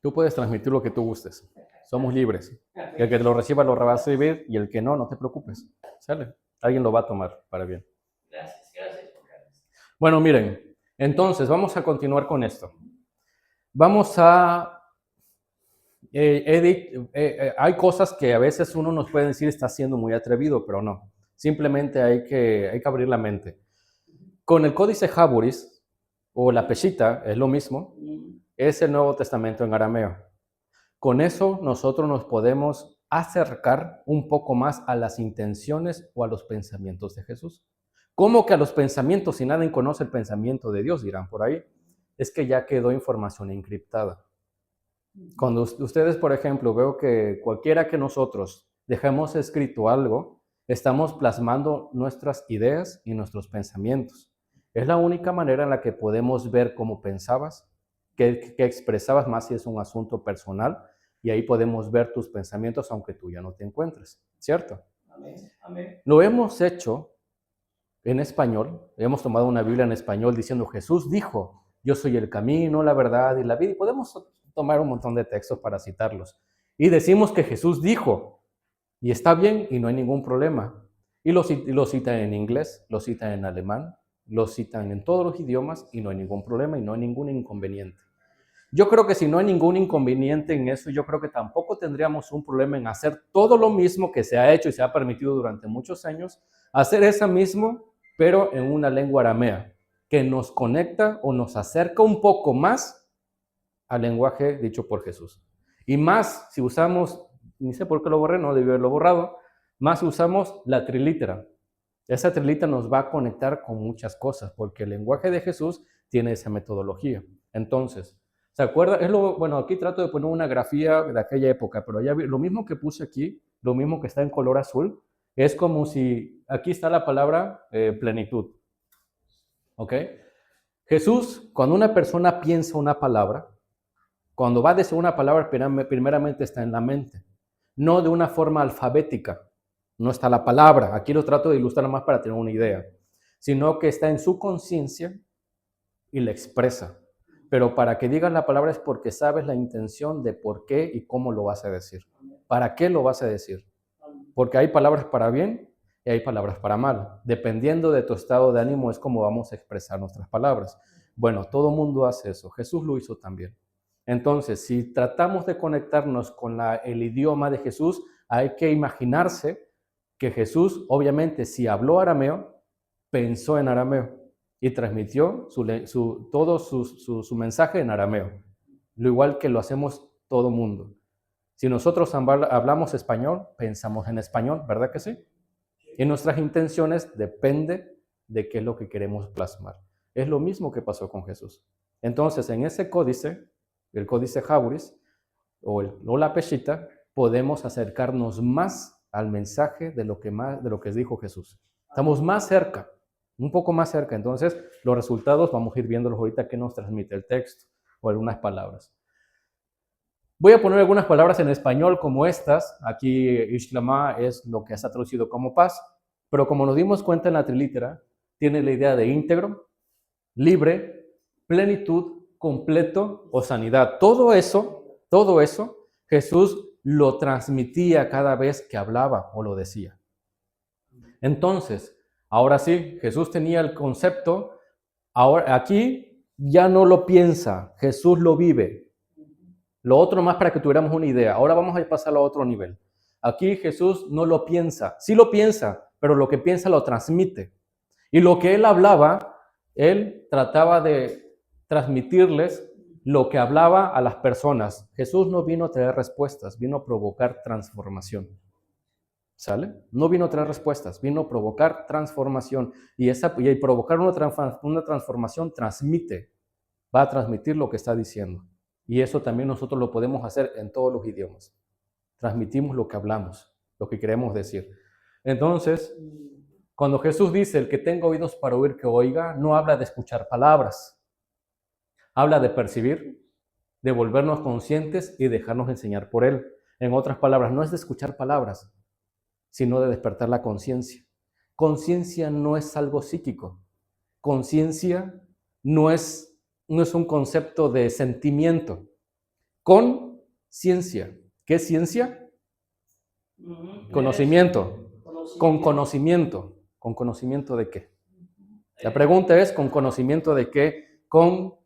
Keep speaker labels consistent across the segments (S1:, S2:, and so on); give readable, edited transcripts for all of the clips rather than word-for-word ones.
S1: Tú puedes transmitir lo que tú gustes. Somos libres. El que te lo reciba lo va a recibir y el que no, no te preocupes. ¿Sale? Alguien lo va a tomar para bien.
S2: Gracias.
S1: Bueno, miren, entonces vamos a continuar con esto. Vamos a... hay cosas que a veces uno nos puede decir está siendo muy atrevido, pero no. Simplemente hay que abrir la mente. Con el Códice Jaboris, o la Peshitta, es lo mismo, es el Nuevo Testamento en arameo. Con eso nosotros nos podemos acercar un poco más a las intenciones o a los pensamientos de Jesús. ¿Cómo que a los pensamientos, si nadie conoce el pensamiento de Dios, dirán por ahí? Es que ya quedó información encriptada. Cuando ustedes, por ejemplo, veo que cualquiera que nosotros dejemos escrito algo, estamos plasmando nuestras ideas y nuestros pensamientos. Es la única manera en la que podemos ver cómo pensabas, qué expresabas, más si es un asunto personal, y ahí podemos ver tus pensamientos aunque tú ya no te encuentres, ¿cierto?
S2: Amén.
S1: Lo hemos hecho en español, hemos tomado una Biblia en español diciendo Jesús dijo, yo soy el camino, la verdad y la vida, y podemos tomar un montón de textos para citarlos. Y decimos que Jesús dijo, y está bien y no hay ningún problema. Y lo citan en inglés, lo citan en alemán, lo citan en todos los idiomas y no hay ningún problema y no hay ningún inconveniente. Yo creo que si no hay ningún inconveniente en eso, yo creo que tampoco tendríamos un problema en hacer todo lo mismo que se ha hecho y se ha permitido durante muchos años, hacer eso mismo, pero en una lengua aramea, que nos conecta o nos acerca un poco más al lenguaje dicho por Jesús. Y más si usamos, ni sé por qué lo borré, no debí haberlo borrado, más si usamos la trilítera. Esa trilítera nos va a conectar con muchas cosas, porque el lenguaje de Jesús tiene esa metodología. Entonces, ¿se acuerda? Bueno, aquí trato de poner una grafía de aquella época, pero ya lo mismo que puse aquí, lo mismo que está en color azul, es como si, aquí está la palabra plenitud. ¿Ok? Jesús, cuando una persona piensa una palabra, cuando va a decir una palabra, primeramente está en la mente, no de una forma alfabética. No está la palabra, aquí lo trato de ilustrar más para tener una idea, sino que está en su conciencia y la expresa. Pero para que digas la palabra es porque sabes la intención de por qué y cómo lo vas a decir. ¿Para qué lo vas a decir? Porque hay palabras para bien y hay palabras para mal. Dependiendo de tu estado de ánimo es como vamos a expresar nuestras palabras. Bueno, todo mundo hace eso. Jesús lo hizo también. Entonces, si tratamos de conectarnos con el idioma de Jesús, hay que imaginarse que Jesús, obviamente, si habló arameo, pensó en arameo y transmitió todo su mensaje en arameo, lo igual que lo hacemos todo mundo. Si nosotros hablamos español, pensamos en español, ¿verdad que sí? Y nuestras intenciones depende de qué es lo que queremos plasmar. Es lo mismo que pasó con Jesús. Entonces, en ese códice, el códice Jaboris o la Peshitta, podemos acercarnos más al mensaje de lo que dijo Jesús. Estamos más cerca, un poco más cerca. Entonces, los resultados vamos a ir viéndolos ahorita que nos transmite el texto o algunas palabras. Voy a poner algunas palabras en español como estas. Aquí Ishlama es lo que está traducido como paz, pero como nos dimos cuenta en la trilítera, tiene la idea de íntegro, libre, plenitud, completo o sanidad. Todo eso, Jesús lo transmitía cada vez que hablaba o lo decía. Entonces, ahora sí, Jesús tenía el concepto, ahora aquí ya no lo piensa, Jesús lo vive. Lo otro más para que tuviéramos una idea. Ahora vamos a pasarlo a otro nivel. Aquí Jesús no lo piensa, sí lo piensa, pero lo que piensa lo transmite. Y lo que él hablaba, él trataba de transmitirles lo que hablaba a las personas. Jesús no vino a traer respuestas, vino a provocar transformación. ¿Sale? No vino a traer respuestas, vino a provocar transformación. Y provocar una transformación transmite, va a transmitir lo que está diciendo. Y eso también nosotros lo podemos hacer en todos los idiomas. Transmitimos lo que hablamos, lo que queremos decir. Entonces, cuando Jesús dice, el que tenga oídos para oír, que oiga, no habla de escuchar palabras. Habla de percibir, de volvernos conscientes y dejarnos enseñar por Él. En otras palabras, no es de escuchar palabras, sino de despertar la conciencia. Conciencia no es algo psíquico. Conciencia no es un concepto de sentimiento. con ciencia. ¿Qué es ciencia? Conocimiento. Con conocimiento. ¿Con conocimiento de qué? La pregunta es, ¿con conocimiento de qué? Con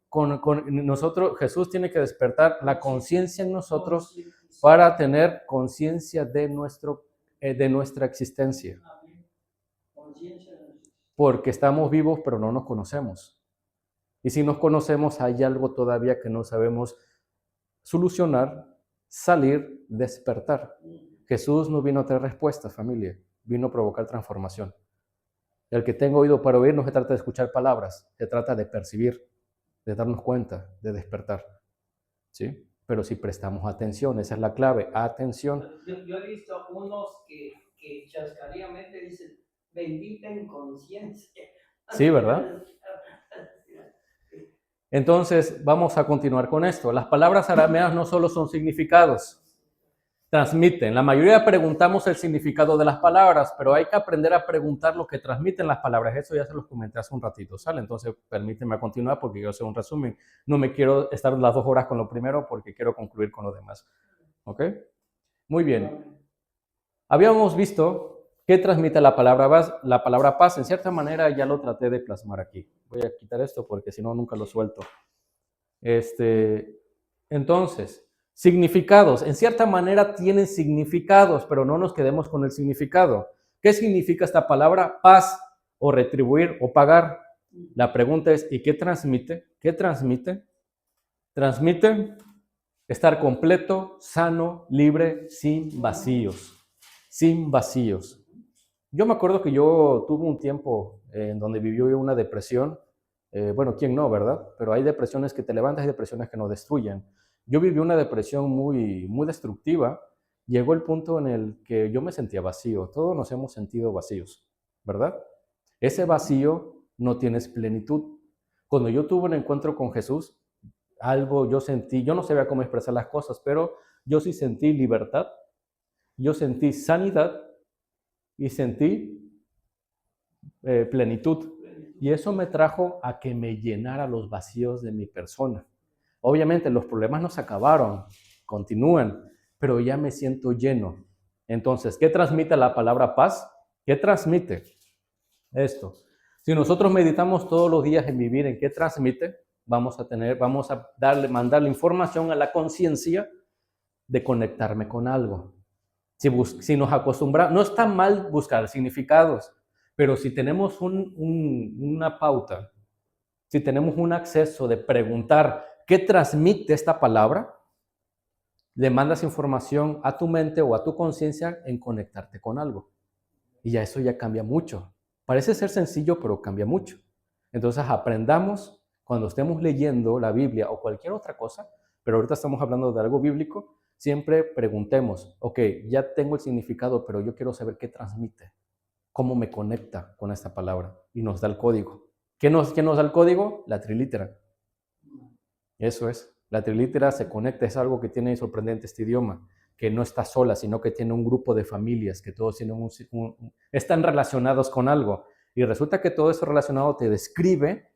S1: nosotros, Jesús tiene que despertar la conciencia en nosotros para tener conciencia de nuestra existencia. Porque estamos vivos, pero no nos conocemos. Y si nos conocemos, hay algo todavía que no sabemos solucionar, salir, despertar. Jesús no vino a traer respuestas, familia. Vino a provocar transformación. El que tenga oído para oír no se trata de escuchar palabras, se trata de percibir, de darnos cuenta, de despertar. ¿Sí? Pero si prestamos atención, esa es la clave, atención.
S2: Yo he visto unos que chascarriamente dicen, bendita inconsciencia.
S1: Sí, ¿verdad? Entonces, vamos a continuar con esto. Las palabras arameas no solo son significados, transmiten. La mayoría preguntamos el significado de las palabras, pero hay que aprender a preguntar lo que transmiten las palabras. Eso ya se los comenté hace un ratito, ¿sale? Entonces, permíteme continuar porque yo sé un resumen. No me quiero estar las 2 horas con lo primero porque quiero concluir con lo demás. ¿Ok? Muy bien. Habíamos visto qué transmite la palabra paz. En cierta manera ya lo traté de plasmar aquí. Voy a quitar esto porque si no, nunca lo suelto. Entonces, significados. En cierta manera tienen significados, pero no nos quedemos con el significado. ¿Qué significa esta palabra? Paz o retribuir o pagar. La pregunta es, ¿y qué transmite? ¿Qué transmite? Transmite estar completo, sano, libre, sin vacíos. Sin vacíos. Yo me acuerdo que yo tuve un tiempo en donde vivió una depresión. Bueno, ¿quién no, verdad? Pero hay depresiones que te levantas y depresiones que nos destruyen. Yo viví una depresión muy, muy destructiva. Llegó el punto en el que yo me sentía vacío. Todos nos hemos sentido vacíos, ¿verdad? Ese vacío no tienes plenitud. Cuando yo tuve un encuentro con Jesús, algo yo sentí, yo no sabía cómo expresar las cosas, pero yo sí sentí libertad, yo sentí sanidad y sentí plenitud. Y eso me trajo a que me llenara los vacíos de mi persona. Obviamente los problemas no se acabaron, continúan, pero ya me siento lleno. Entonces, ¿qué transmite la palabra paz? ¿Qué transmite esto? Si nosotros meditamos todos los días en vivir en qué transmite, vamos a mandarle información a la conciencia de conectarme con algo. Si nos acostumbramos, no está mal buscar significados, pero si tenemos una pauta, si tenemos un acceso de preguntar qué transmite esta palabra, le mandas información a tu mente o a tu conciencia en conectarte con algo. Y ya eso ya cambia mucho. Parece ser sencillo, pero cambia mucho. Entonces aprendamos cuando estemos leyendo la Biblia o cualquier otra cosa, pero ahorita estamos hablando de algo bíblico, siempre preguntemos, ok, ya tengo el significado, pero yo quiero saber qué transmite, cómo me conecta con esta palabra. Y nos da el código. ¿Qué nos da el código? La trilítera. Eso es. La trilítera se conecta, es algo que tiene sorprendente este idioma, que no está sola, sino que tiene un grupo de familias, que todos tienen están relacionados con algo. Y resulta que todo eso relacionado te describe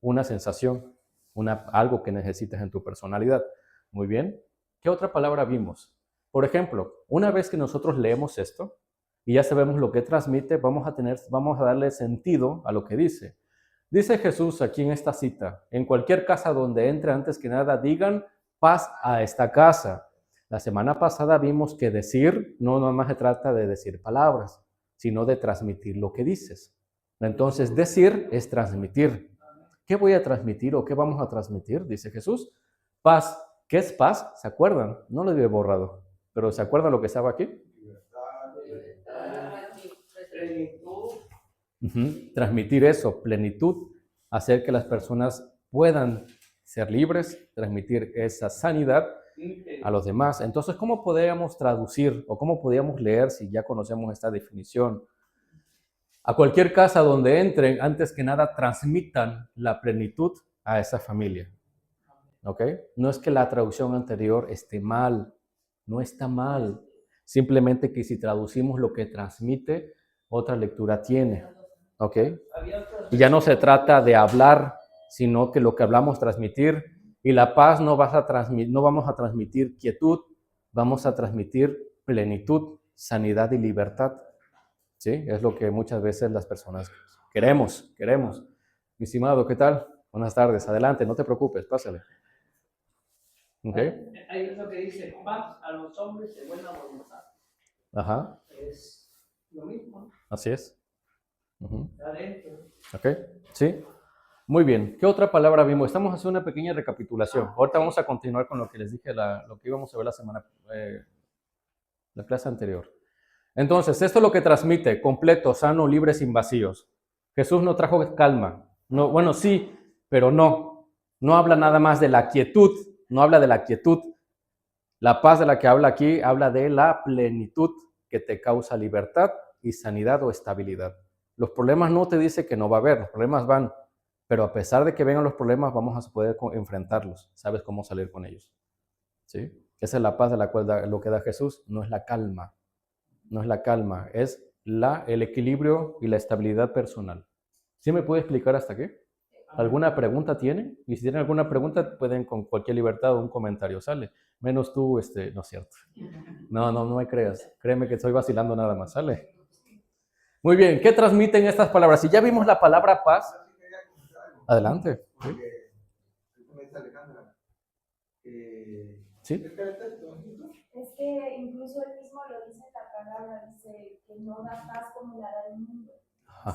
S1: una sensación, algo que necesitas en tu personalidad. Muy bien. ¿Qué otra palabra vimos? Por ejemplo, una vez que nosotros leemos esto y ya sabemos lo que transmite, vamos a darle sentido a lo que dice. Dice Jesús aquí en esta cita, en cualquier casa donde entre, antes que nada, digan paz a esta casa. La semana pasada vimos que decir no nomás se trata de decir palabras, sino de transmitir lo que dices. Entonces, decir es transmitir. ¿Qué voy a transmitir o qué vamos a transmitir? Dice Jesús. Paz. ¿Qué es paz? ¿Se acuerdan? No lo había borrado, pero ¿se acuerdan lo que estaba aquí? Transmitir eso, plenitud, hacer que las personas puedan ser libres, transmitir esa sanidad a los demás. Entonces, ¿cómo podríamos traducir o cómo podríamos leer si ya conocemos esta definición? A cualquier casa donde entren, antes que nada, transmitan la plenitud a esa familia. ¿Ok? No es que la traducción anterior esté mal, no está mal. Simplemente que si traducimos lo que transmite, otra lectura tiene. ¿Ok? Y ya no se trata de hablar, sino que lo que hablamos transmitir Y la paz no vamos a transmitir quietud, vamos a transmitir plenitud, sanidad y libertad. ¿Sí? Es lo que muchas veces las personas queremos. Mi estimado, ¿qué tal? Buenas tardes, adelante, no te preocupes, pásale. Okay.
S2: Ahí es lo que dice, paz a los hombres de buena voluntad.
S1: Ajá.
S2: Es lo mismo.
S1: Así es.
S2: Adentro.
S1: Ok, sí. Muy bien. ¿Qué otra palabra vimos? Estamos haciendo una pequeña recapitulación. Ahorita vamos a continuar con lo que les dije, lo que íbamos a ver la clase anterior. Entonces, esto es lo que transmite, completo, sano, libre, sin vacíos. Jesús no trajo calma. No, bueno, sí, pero no. No habla nada más de la quietud, no habla de la quietud. La paz de la que habla aquí habla de la plenitud que te causa libertad y sanidad o estabilidad. Los problemas no te dice que no va a haber, los problemas van, pero a pesar de que vengan los problemas, vamos a poder enfrentarlos. Sabes cómo salir con ellos. ¿Sí? Esa es la paz de la cual lo que da Jesús, no es la calma. No es la calma, es el equilibrio y la estabilidad personal. ¿Sí me puede explicar hasta qué? ¿Alguna pregunta tiene? Y si tienen alguna pregunta, pueden con cualquier libertad o un comentario, sale. Menos tú, no es cierto. No me creas. Créeme que estoy vacilando nada más, sale. Muy bien, ¿qué transmiten estas palabras? Si ya vimos la palabra paz, adelante. ¿Sí?
S3: Es que incluso él mismo lo dice en la palabra, dice que no da paz como la da el mundo,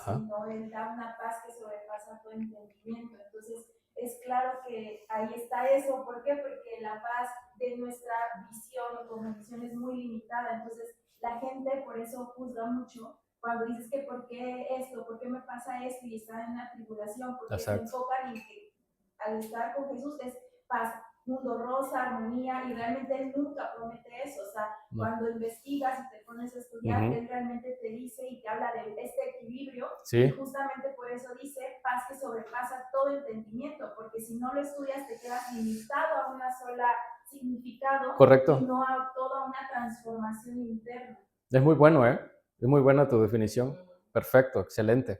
S3: sino él da una paz que sobrepasa todo entendimiento. Entonces, es claro que ahí está eso. ¿Por qué? Porque la paz de nuestra visión o cognición es muy limitada. Entonces, la gente por eso juzga mucho cuando dices que ¿por qué esto? ¿Por qué me pasa esto? Y están en la tribulación, porque se enfocan en que al estar con Jesús es paz, mundo rosa, armonía, y realmente él nunca promete eso. O sea, cuando investigas y te pones a estudiar, él realmente te dice y te habla de este equilibrio, y justamente por eso dice paz que sobrepasa todo entendimiento, porque si no lo estudias te quedas limitado a una sola significado.
S1: Correcto.
S3: Y no a toda una transformación interna.
S1: Es muy bueno, ¿eh? Es muy buena tu definición. Perfecto, excelente.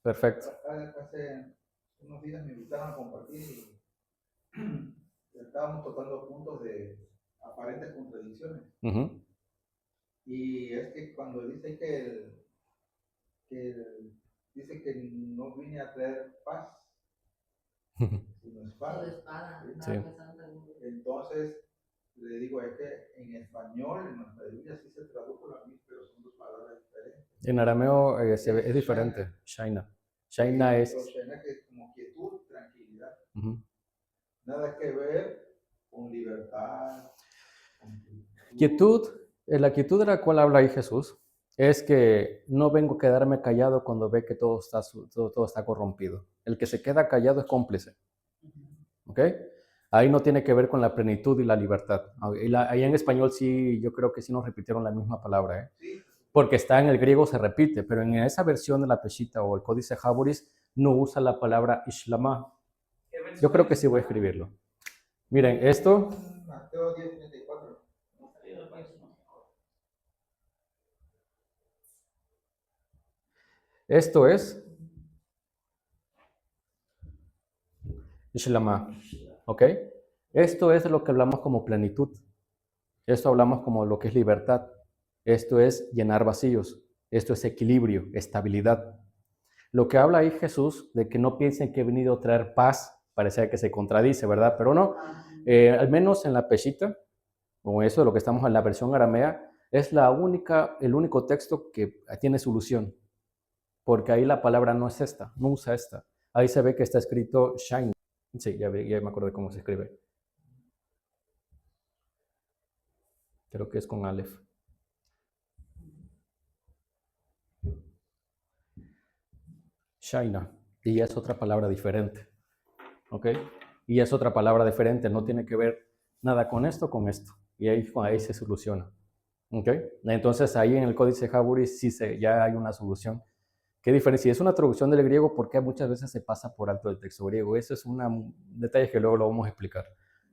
S1: Perfecto.
S4: Hace unos días me invitaron a compartir y estábamos tocando puntos de aparentes contradicciones. Y es que cuando dice dice que no vine a traer paz, sino espada.
S1: Sí.
S4: Entonces le digo, es que en español, en nuestra Biblia sí se tradujo la misma, pero son dos palabras diferentes.
S1: En arameo es diferente. Shaina. Shaina es...
S4: Shaina que es como quietud, tranquilidad. Nada que ver con libertad.
S1: Quietud, la quietud de la cual habla ahí Jesús, es que no vengo a quedarme callado cuando ve que todo está corrompido. El que se queda callado es cómplice. ¿Ok? Ahí no tiene que ver con la plenitud y la libertad. Ahí en español sí, yo creo que sí nos repitieron la misma palabra, ¿eh?
S4: Sí.
S1: Porque está en el griego, se repite, pero en esa versión de la Peshitta o el Códice Jaboris no usa la palabra Ishlama. Yo creo que sí voy a escribirlo. Miren, esto...
S4: Mateo 10:34.
S1: Esto es Ishlama, ¿ok? Esto es de lo que hablamos como plenitud. Esto hablamos como lo que es libertad. Esto es llenar vacíos. Esto es equilibrio, estabilidad. Lo que habla ahí Jesús, de que no piensen que he venido a traer paz, parece que se contradice, ¿verdad? Pero no, al menos en la Peshitta, o eso, lo que estamos en la versión aramea, es el único texto que tiene solución. Porque ahí la palabra no es esta, no usa esta. Ahí se ve que está escrito shine. Sí, ya me acuerdo de cómo se escribe. Creo que es con Aleph. Shaina. Y es otra palabra diferente. ¿Ok? Y es otra palabra diferente. No tiene que ver nada con esto, con esto. Y ahí se soluciona. ¿Ok? Entonces ahí en el Códice Jaboris sí ya hay una solución. ¿Qué diferencia? Es una traducción del griego porque muchas veces se pasa por alto el texto griego. Eso es un detalle que luego lo vamos a explicar.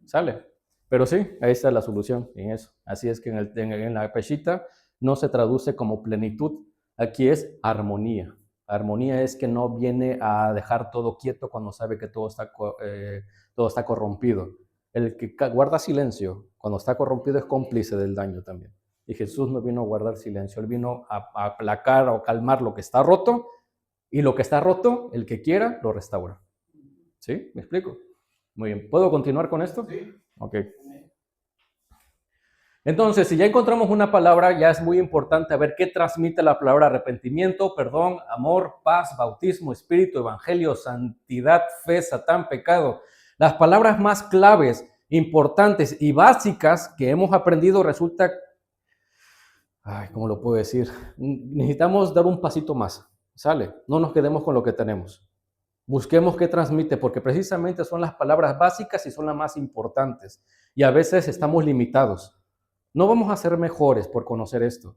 S1: ¿Sale? Pero sí, ahí está la solución en eso. Así es que en la Peshitta no se traduce como plenitud. Aquí es armonía. Armonía es que no viene a dejar todo quieto cuando sabe que todo está corrompido. El que guarda silencio cuando está corrompido es cómplice del daño también. Y Jesús no vino a guardar silencio, Él vino a aplacar o calmar lo que está roto, y lo que está roto, el que quiera, lo restaura. ¿Sí? ¿Me explico? Muy bien. ¿Puedo continuar con esto?
S4: Sí.
S1: Ok. Entonces, si ya encontramos una palabra, ya es muy importante ver qué transmite la palabra arrepentimiento, perdón, amor, paz, bautismo, espíritu, evangelio, santidad, fe, Satán, pecado. Las palabras más claves, importantes y básicas que hemos aprendido resulta, ¿cómo lo puedo decir? Necesitamos dar un pasito más, ¿sale? No nos quedemos con lo que tenemos. Busquemos qué transmite, porque precisamente son las palabras básicas y son las más importantes. Y a veces estamos limitados. No vamos a ser mejores por conocer esto.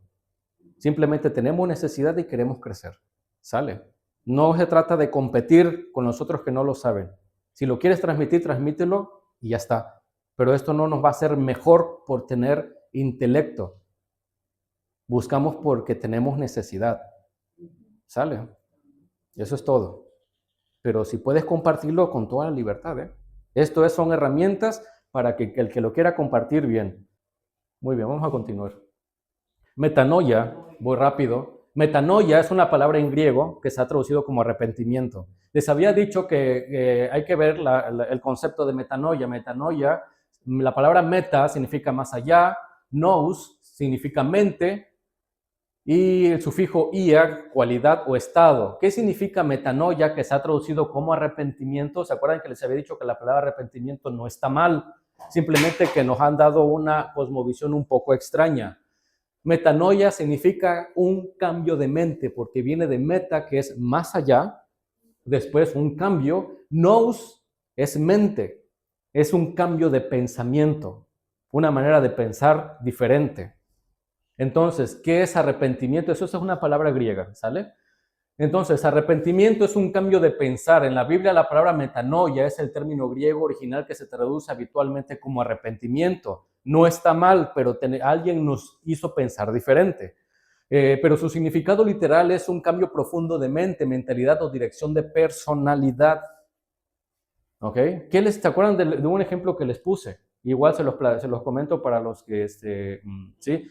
S1: Simplemente tenemos necesidad y queremos crecer. ¿Sale? No se trata de competir con los otros que no lo saben. Si lo quieres transmitir, transmítelo y ya está. Pero esto no nos va a hacer mejor por tener intelecto. Buscamos porque tenemos necesidad. ¿Sale? Eso es todo. Pero si puedes compartirlo con toda la libertad, ¿eh? Son herramientas para que el que lo quiera compartir bien. Muy bien, vamos a continuar. Metanoia, voy rápido. Metanoia es una palabra en griego que se ha traducido como arrepentimiento. Les había dicho que hay que ver el concepto de metanoia. Metanoia, la palabra meta significa más allá, nous significa mente, y el sufijo ia, cualidad o estado. ¿Qué significa metanoia, que se ha traducido como arrepentimiento? ¿Se acuerdan que les había dicho que la palabra arrepentimiento no está mal? Simplemente que nos han dado una cosmovisión un poco extraña. Metanoia significa un cambio de mente, porque viene de meta, que es más allá, después un cambio. Nous es mente, es un cambio de pensamiento, una manera de pensar diferente. Entonces, ¿qué es arrepentimiento? Eso es una palabra griega, ¿sale? Entonces, arrepentimiento es un cambio de pensar. En la Biblia la palabra metanoia es el término griego original que se traduce habitualmente como arrepentimiento. No está mal, pero alguien nos hizo pensar diferente. Pero su significado literal es un cambio profundo de mente, mentalidad o dirección de personalidad. ¿Ok? ¿Se acuerdan de un ejemplo que les puse? Igual se los comento para los que, ¿sí?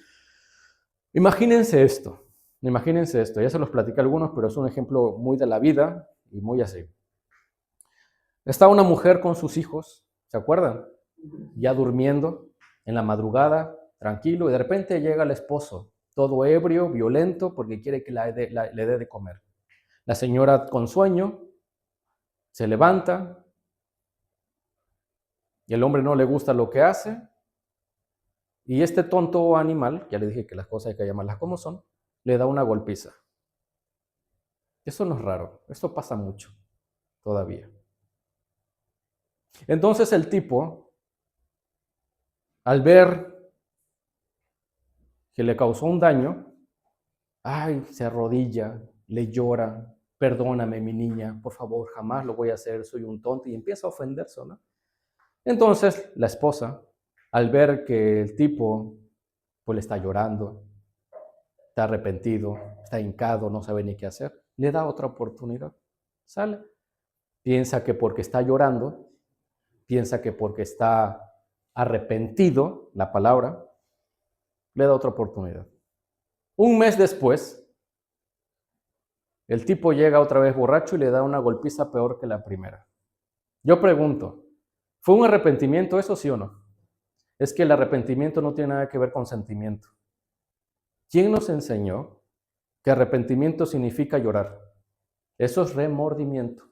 S1: Imagínense esto, ya se los platicé a algunos, pero es un ejemplo muy de la vida y muy así. Está una mujer con sus hijos, ¿se acuerdan? Ya durmiendo, en la madrugada, tranquilo, y de repente llega el esposo, todo ebrio, violento, porque quiere que le dé de comer. La señora con sueño se levanta, y el hombre no le gusta lo que hace, y este tonto animal, ya le dije que las cosas hay que llamarlas como son, le da una golpiza. Eso no es raro, esto pasa mucho todavía. Entonces el tipo, al ver que le causó un daño, se arrodilla, le llora, perdóname mi niña, por favor, jamás lo voy a hacer, soy un tonto, y empieza a ofenderse, ¿no? Entonces la esposa, al ver que el tipo pues le está llorando, está arrepentido, está hincado, no sabe ni qué hacer, le da otra oportunidad. Sale. Piensa que porque está llorando, piensa que porque está arrepentido, la palabra, le da otra oportunidad. Un mes después, el tipo llega otra vez borracho y le da una golpiza peor que la primera. Yo pregunto, ¿fue un arrepentimiento eso, sí o no? Es que el arrepentimiento no tiene nada que ver con sentimiento. ¿Quién nos enseñó que arrepentimiento significa llorar? Eso es remordimiento.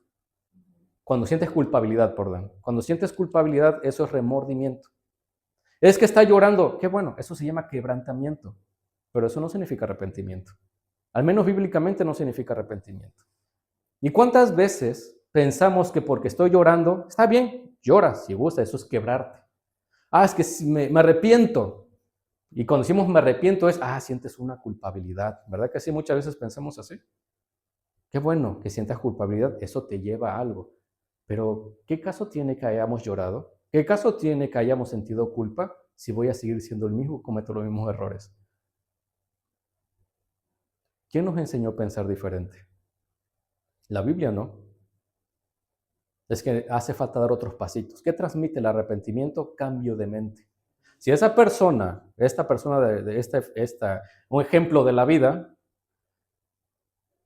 S1: Cuando sientes culpabilidad, perdón. Cuando sientes culpabilidad, eso es remordimiento. Es que está llorando. Qué bueno, eso se llama quebrantamiento. Pero eso no significa arrepentimiento. Al menos bíblicamente no significa arrepentimiento. ¿Y cuántas veces pensamos que porque estoy llorando, está bien, llora si gusta, eso es quebrarte? Es que me arrepiento. Y cuando decimos me arrepiento es, sientes una culpabilidad. ¿Verdad que sí? Muchas veces pensamos así. Qué bueno que sientas culpabilidad, eso te lleva a algo. Pero, ¿qué caso tiene que hayamos llorado? ¿Qué caso tiene que hayamos sentido culpa si voy a seguir siendo el mismo, cometo los mismos errores? ¿Quién nos enseñó a pensar diferente? La Biblia no. Es que hace falta dar otros pasitos. ¿Qué transmite el arrepentimiento? Cambio de mente. Si esa persona, un ejemplo de la vida,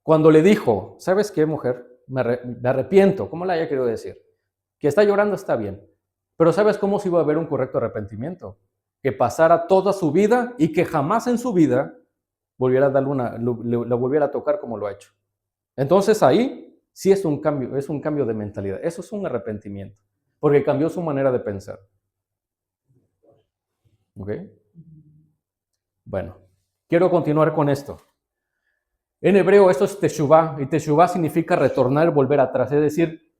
S1: cuando le dijo, ¿sabes qué, mujer? Me arrepiento, ¿cómo le haya querido decir? Que está llorando está bien, pero ¿sabes cómo se iba a ver un correcto arrepentimiento? Que pasara toda su vida y que jamás en su vida volviera a darle lo volviera a tocar como lo ha hecho. Entonces ahí sí es un cambio de mentalidad. Eso es un arrepentimiento, porque cambió su manera de pensar. ¿Ok? Bueno, quiero continuar con esto. En hebreo esto es teshuvah, y teshuvah significa retornar, volver atrás, es decir,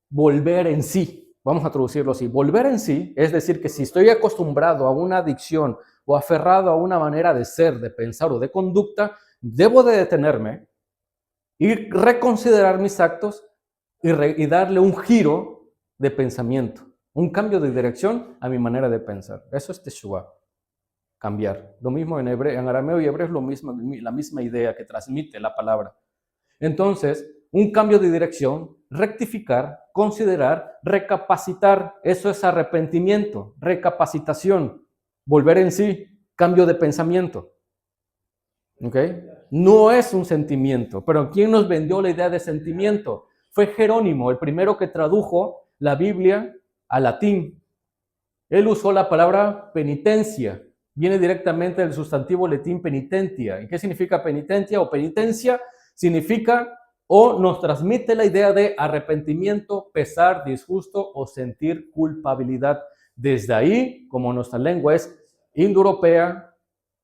S1: volver en sí. Vamos a traducirlo así. Volver en sí es decir que si estoy acostumbrado a una adicción o aferrado a una manera de ser, de pensar o de conducta, debo de detenerme y reconsiderar mis actos y darle un giro de pensamiento, un cambio de dirección a mi manera de pensar. Eso es teshuvah, cambiar. Lo mismo en arameo y hebreo es lo mismo, la misma idea que transmite la palabra. Entonces, un cambio de dirección, rectificar, considerar, recapacitar, eso es arrepentimiento, recapacitación, volver en sí, cambio de pensamiento. ¿Ok? No es un sentimiento, pero ¿quién nos vendió la idea de sentimiento? Fue Jerónimo, el primero que tradujo la Biblia al latín. Él usó la palabra penitencia, viene directamente del sustantivo latín penitentia. ¿Y qué significa penitentia o penitencia? Significa o nos transmite la idea de arrepentimiento, pesar, disgusto o sentir culpabilidad. Desde ahí, como nuestra lengua es indoeuropea,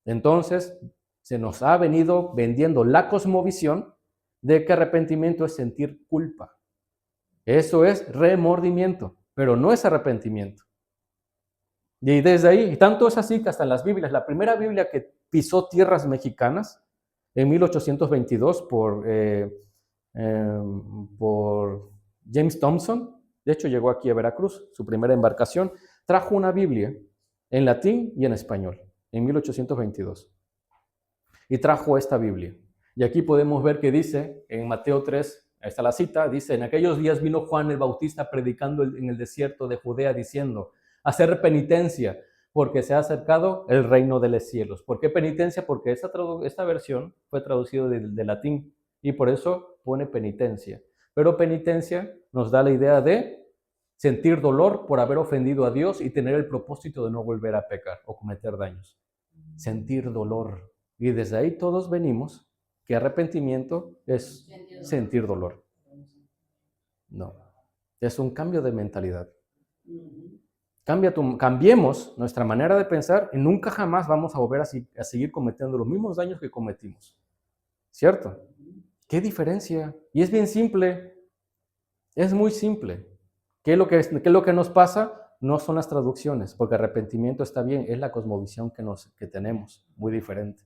S1: entonces se nos ha venido vendiendo la cosmovisión de que arrepentimiento es sentir culpa. Eso es remordimiento, pero no es arrepentimiento. Y desde ahí, y tanto es así que hasta en las Biblias, la primera Biblia que pisó tierras mexicanas en 1822 por James Thompson, de hecho llegó aquí a Veracruz, su primera embarcación, trajo una Biblia en latín y en español en 1822. Y trajo esta Biblia. Y aquí podemos ver que dice en Mateo 3, ahí está la cita, dice, en aquellos días vino Juan el Bautista predicando en el desierto de Judea diciendo, hacer penitencia, porque se ha acercado el reino de los cielos. ¿Por qué penitencia? Porque esta versión fue traducida de latín y por eso pone penitencia. Pero penitencia nos da la idea de sentir dolor por haber ofendido a Dios y tener el propósito de no volver a pecar o cometer daños. Sentir dolor. Y desde ahí todos venimos que arrepentimiento es sentir dolor. No, es un cambio de mentalidad. Cambiemos nuestra manera de pensar y nunca jamás vamos a volver a seguir cometiendo los mismos daños que cometimos. ¿Cierto? ¿Qué diferencia? Y es bien simple. Es muy simple. ¿Qué es lo que nos pasa? No son las traducciones, porque arrepentimiento está bien, es la cosmovisión que tenemos, muy diferente.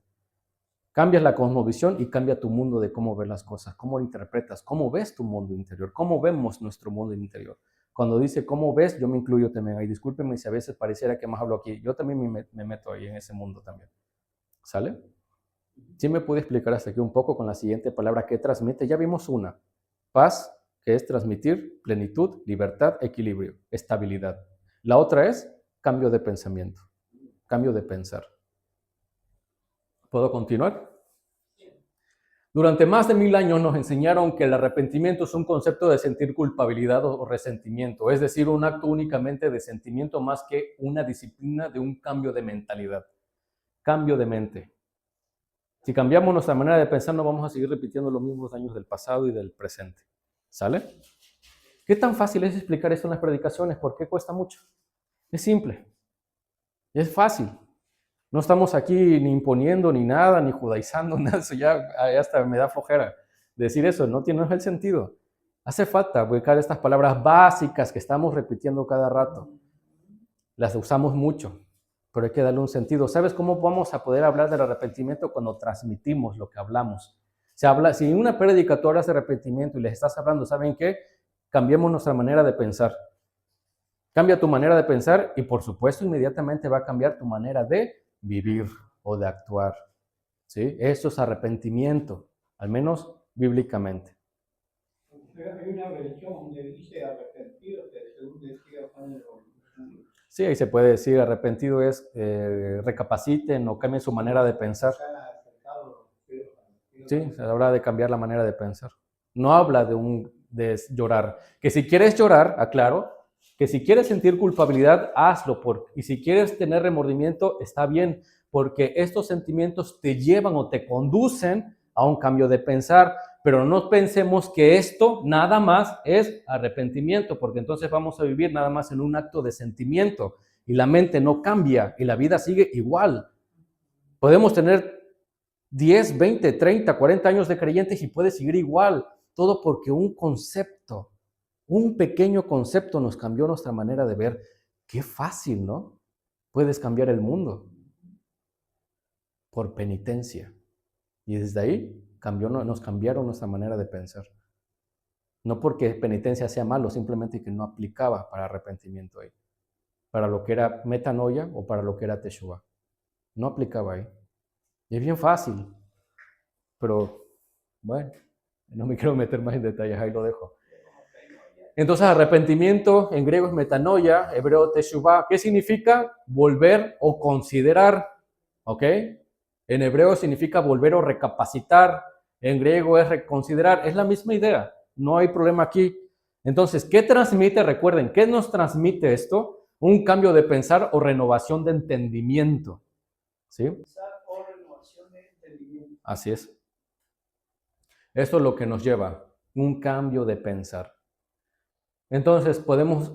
S1: Cambias la cosmovisión y cambia tu mundo de cómo ves las cosas, cómo lo interpretas, cómo ves tu mundo interior, cómo vemos nuestro mundo interior. Cuando dice cómo ves, yo me incluyo también ahí. Discúlpenme si a veces pareciera que más hablo aquí. Yo también me meto ahí en ese mundo también. ¿Sale? Sí me pude explicar hasta aquí un poco con la siguiente palabra que transmite. Ya vimos una. Paz, que es transmitir plenitud, libertad, equilibrio, estabilidad. La otra es cambio de pensamiento, cambio de pensar. ¿Puedo continuar? Durante más de 1000 años nos enseñaron que el arrepentimiento es un concepto de sentir culpabilidad o resentimiento, es decir, un acto únicamente de sentimiento más que una disciplina de un cambio de mentalidad, cambio de mente. Si cambiamos nuestra manera de pensar, no vamos a seguir repitiendo los mismos daños del pasado y del presente. ¿Sale? ¿Qué tan fácil es explicar esto en las predicaciones? ¿Por qué cuesta mucho? Es simple. Es fácil. No estamos aquí ni imponiendo ni nada, ni judaizando, nada. Eso ya hasta me da flojera decir eso. No tiene el sentido. Hace falta ubicar estas palabras básicas que estamos repitiendo cada rato. Las usamos mucho, pero hay que darle un sentido. ¿Sabes cómo vamos a poder hablar del arrepentimiento cuando transmitimos lo que hablamos? Si en una prédica tú hablas de arrepentimiento y les estás hablando, ¿saben qué? Cambiemos nuestra manera de pensar. Cambia tu manera de pensar y, por supuesto, inmediatamente va a cambiar tu manera de vivir o de actuar. ¿Sí? Eso es arrepentimiento, al menos bíblicamente.
S2: Hay una versión donde dice arrepentido, que según decía Juan el Bautista.
S1: Sí, ahí se puede decir arrepentido es recapaciten o cambien su manera de pensar. Sí, se habla de cambiar la manera de pensar. No habla de llorar. Que si quieres llorar, aclaro, que si quieres sentir culpabilidad, hazlo. Y si quieres tener remordimiento, está bien, porque estos sentimientos te llevan o te conducen a un cambio de pensar. Pero no pensemos que esto nada más es arrepentimiento, porque entonces vamos a vivir nada más en un acto de sentimiento y la mente no cambia y la vida sigue igual. Podemos tener 10, 20, 30, 40 años de creyentes y puede seguir igual. Todo porque un concepto, un pequeño concepto nos cambió nuestra manera de ver. Qué fácil, ¿no? Puedes cambiar el mundo por penitencia. Y desde ahí nos cambiaron nuestra manera de pensar. No porque penitencia sea malo, simplemente que no aplicaba para arrepentimiento ahí. Para lo que era metanoia o para lo que era teshuva. No aplicaba ahí. Y es bien fácil. Pero, bueno, no me quiero meter más en detalles, ahí lo dejo. Entonces, arrepentimiento en griego es metanoia, hebreo teshuvah. ¿Qué significa? Volver o considerar, ¿ok? En hebreo significa volver o recapacitar. En griego es reconsiderar. Es la misma idea. No hay problema aquí. Entonces, ¿qué transmite? Recuerden, ¿qué nos transmite esto? Un cambio de pensar o renovación de entendimiento. ¿Sí?
S2: Pensar o renovación de entendimiento.
S1: Así es. Esto es lo que nos lleva, un cambio de pensar. Entonces podemos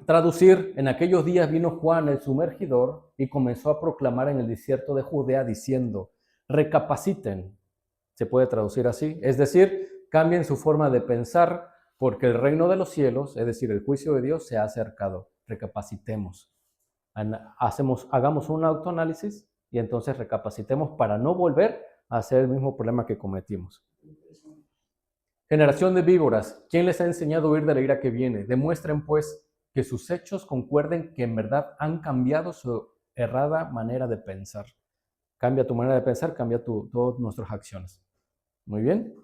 S1: traducir, en aquellos días vino Juan el sumergidor y comenzó a proclamar en el desierto de Judea diciendo, recapaciten, se puede traducir así, es decir, cambien su forma de pensar porque el reino de los cielos, es decir, el juicio de Dios se ha acercado, recapacitemos, hagamos un autoanálisis y entonces recapacitemos para no volver a hacer el mismo problema que cometimos. Generación de víboras, ¿quién les ha enseñado a huir de la ira que viene? Demuestren, pues, que sus hechos concuerden que en verdad han cambiado su errada manera de pensar. Cambia tu manera de pensar, cambia todas nuestras acciones. Muy bien.